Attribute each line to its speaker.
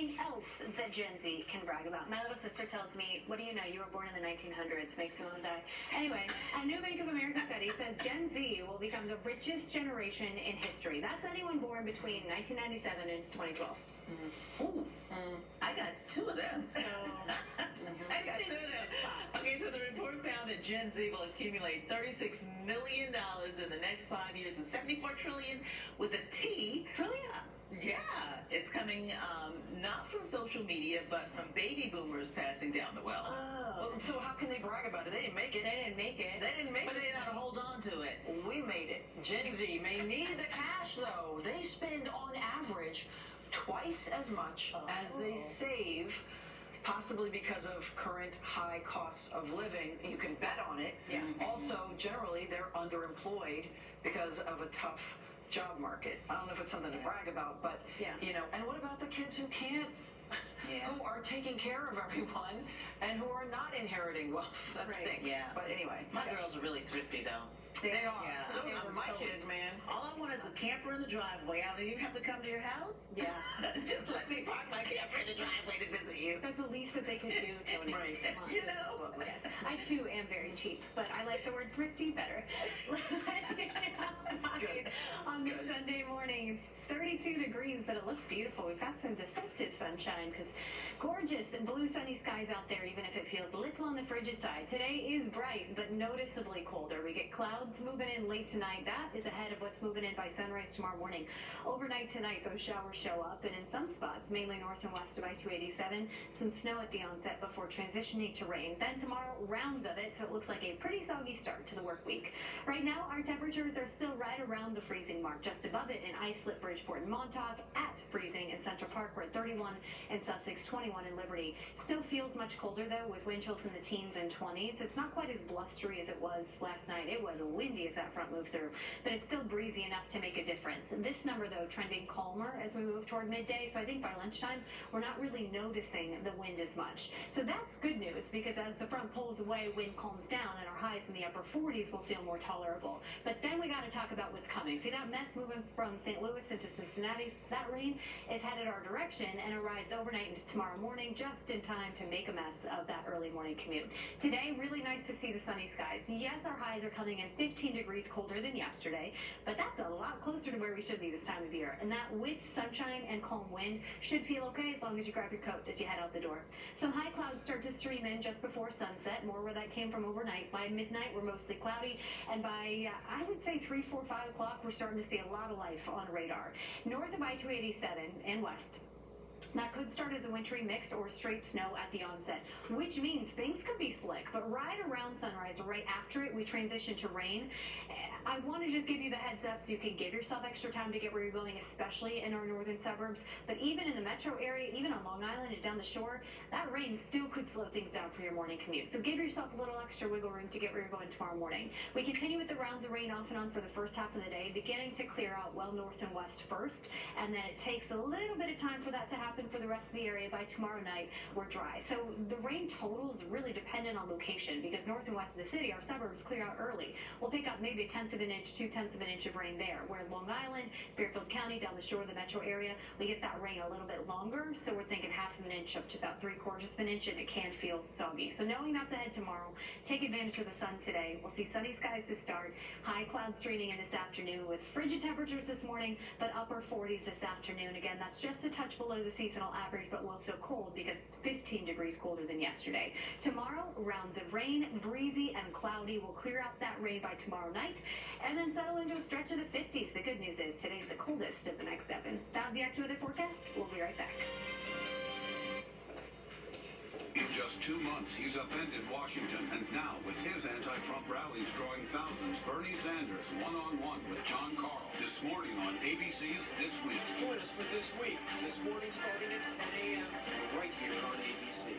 Speaker 1: something else that Gen Z can brag about. My little sister tells me, what do you know? You were born in the 1900s. Makes me want to die. Anyway, a new Bank of America study says Gen Z will become the richest generation in history. That's anyone born between 1997 and 2012.
Speaker 2: Ooh, I got two of them.
Speaker 1: So,
Speaker 2: I got two of them. Okay, so the report found that Gen Z will accumulate $36 million in the next 5 years and $74 trillion with a T.
Speaker 1: trillion?
Speaker 2: Yeah, it's coming not from social media, but from baby boomers passing down the well.
Speaker 1: Oh.
Speaker 3: Well, so how can they brag about it? They didn't make it.
Speaker 1: They didn't make it.
Speaker 3: They didn't make
Speaker 2: But
Speaker 3: it.
Speaker 2: they know how to hold on to it.
Speaker 3: We made it. Gen Z may need the cash, though. They spend, on average, twice as much as they save, possibly because of current high costs of living. You can bet on it.
Speaker 1: Yeah.
Speaker 3: Also, generally, they're underemployed because of a tough job market. I don't know if it's something to brag about, but,
Speaker 1: Yeah.
Speaker 3: you know, and what about the kids who can't, who are taking care of everyone and who are not inheriting wealth? That
Speaker 1: Right.
Speaker 3: stinks.
Speaker 2: Yeah.
Speaker 3: But anyway.
Speaker 2: My girls are really thrifty, though.
Speaker 3: They are.
Speaker 2: Yeah.
Speaker 3: So are my kids, man.
Speaker 2: All I want is a camper in the driveway. I don't even have to come to your house.
Speaker 1: Yeah.
Speaker 2: Just let me park my camper in the driveway to visit you.
Speaker 1: That's the least that they could do, Tony.
Speaker 3: Right.
Speaker 1: Come on.
Speaker 2: You know?
Speaker 1: Yes. I too am very cheap, but I like the word thrifty better. Let's get
Speaker 3: good.
Speaker 1: on this Sunday morning. 32 degrees, but it looks beautiful. We've got some deceptive sunshine because gorgeous blue sunny skies out there, even if it feels a little on the frigid side. Today is bright, but noticeably colder. We get clouds moving in late tonight. That is ahead of what's moving in by sunrise tomorrow morning. Overnight tonight, those showers show up, and in some spots, mainly north and west of I-287, some snow at the onset before transitioning to rain. Then tomorrow, rounds of it, so it looks like a pretty soggy start to the work week. Right now, our temperatures are still right around the freezing mark, just above it in Islip, Bridgeport, and Montauk, at freezing in Central Park. We're at 31 in Sussex, 21 in Liberty. Still feels much colder, though, with wind chills in the teens and 20s. It's not quite as blustery as it was last night. It was windy as that front moved through, but it's still breezy enough to make a difference. And this number, though, trending calmer as we move toward midday, so I think by lunchtime, we're not really noticing the wind as much. So that's good news, because as the front pulls away, wind calms down, and our highs in the upper 40s will feel more tolerable. But then we got to talk about what's coming. See that mess moving from St. Louis into Cincinnati? That rain is headed our direction and arrives overnight into tomorrow morning, just in time to make a mess of that early morning commute. Today, really nice to see the sunny skies. Yes, our highs are coming in 15 degrees colder than yesterday, but that's a lot closer to where we should be this time of year. And that with sunshine and calm wind should feel okay as long as you grab your coat as you head out the door. Some high clouds start to stream in just before sunset, more where that came from overnight. By midnight, we're mostly cloudy, and by, I would say 3, 4, 5 o'clock, we're starting to see a lot of life on radar. North of I-287 and west. That could start as a wintry mix or straight snow at the onset, which means things could be slick, but right around sunrise or right after it, we transition to rain. I want to just give you the heads up so you can give yourself extra time to get where you're going, especially in our northern suburbs. But even in the metro area, even on Long Island and down the shore, that rain still could slow things down for your morning commute. So give yourself a little extra wiggle room to get where you're going tomorrow morning. We continue with the rounds of rain off and on for the first half of the day, beginning to clear out well north and west first, and then it takes a little bit of time for that to happen for the rest of the area. By tomorrow night, we're dry. So the rain total is really dependent on location, because north and west of the city, our suburbs clear out early. We'll pick up maybe a 1/10 of an inch, 2/10 of an inch of rain there. Where Long Island, Fairfield County, down the shore of the metro area, we get that rain a little bit longer, so we're thinking 1/2 of an inch up to about 3/4 of an inch, and it can feel soggy. So knowing that's ahead tomorrow, take advantage of the sun today. We'll see sunny skies to start, high clouds streaming in this afternoon with frigid temperatures this morning, but upper 40s this afternoon. Again, that's just a touch below the seasonal average, but will feel cold because 15 degrees colder than yesterday. Tomorrow, rounds of rain, breezy and cloudy. We'll clear out that rain by tomorrow night, and then settle into a stretch of the 50s. The good news is today's the coldest of the next 7. That's the AccuWeather forecast. We'll be right back.
Speaker 4: In just 2 months, he's upended Washington, and now with his anti-Trump rallies drawing thousands, Bernie Sanders one-on-one with John Carl this morning on ABC's This Week.
Speaker 5: Join us for This Week, this morning starting at 10 a.m. right here on ABC.